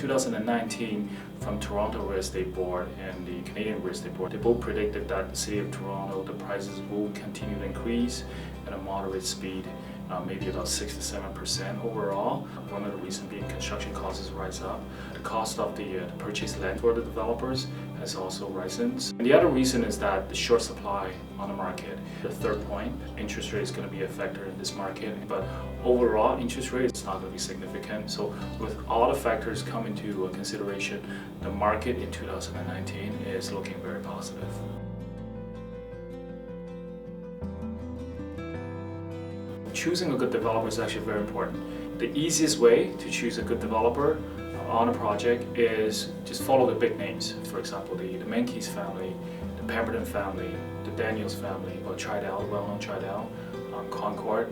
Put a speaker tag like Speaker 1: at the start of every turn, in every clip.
Speaker 1: 2019, from Toronto Real Estate Board and the Canadian Real Estate Board, they both predicted that the city of Toronto, the prices will continue to increase at a moderate speed, maybe about 6 to 7% overall. One of the reasons being construction costs rise up. The cost of the purchase land for the developers has also risen. And the other reason is that the short supply on the market. The third point, interest rate is going to be a factor in this market, but overall interest rate is not going to be significant. So with all the factors come into consideration, the market in 2019 is looking very positive. Choosing a good developer is actually very important. The easiest way to choose a good developer on a project is just follow the big names. For example, the Menkes family, the Pemberton family, the Daniels family, or Tridel, well-known Tridel, Concord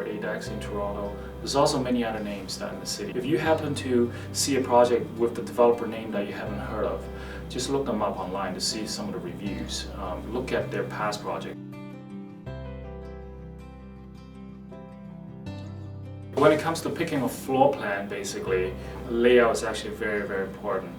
Speaker 1: ADEX in Toronto. There's also many other names that in the city. If you happen to see a project with the developer name that you haven't heard of, just look them up online to see some of the reviews. Look at their past projects. When it comes to picking a floor plan, basically, layout is actually very, very important.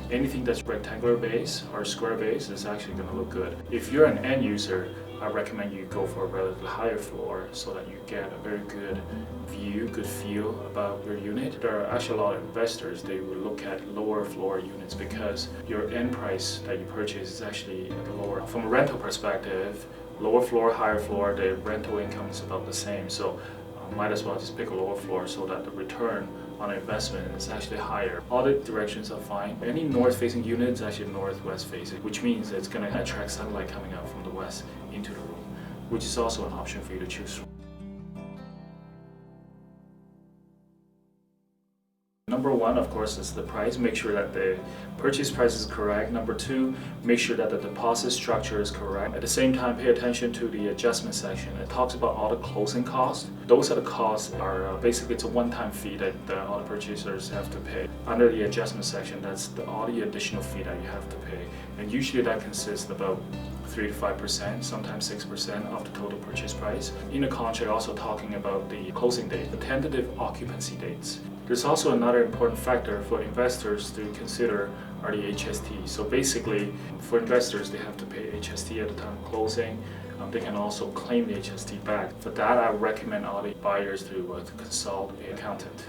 Speaker 1: Anything that's rectangular base or square base is actually going to look good. If you're an end user, I recommend you go for a relatively higher floor so that you get a very good view, good feel about your unit. There are actually a lot of investors, they will look at lower floor units because your end price that you purchase is actually lower. From a rental perspective, lower floor, higher floor, the rental income is about the same. So might as well just pick a lower floor so that the return on investment is actually higher. All the directions are fine. Any north-facing unit is actually northwest-facing, which means it's going to attract sunlight coming out from the west into the room, which is also an option for you to choose from. Number one, of course, is the price. Make sure that the purchase price is correct. Number two, make sure that the deposit structure is correct. At the same time, pay attention to the adjustment section. It talks about all the closing costs. Those are the costs are basically it's a one-time fee that all the purchasers have to pay. Under the adjustment section, that's all the additional fee that you have to pay. And usually that consists about 3 to 5%, sometimes 6% of the total purchase price. In the contract, also talking about the closing date, the tentative occupancy dates. There's also another important factor for investors to consider are the HST. So basically, for investors, they have to pay HST at the time of closing. They can also claim the HST back. For that, I recommend all the buyers to consult an accountant.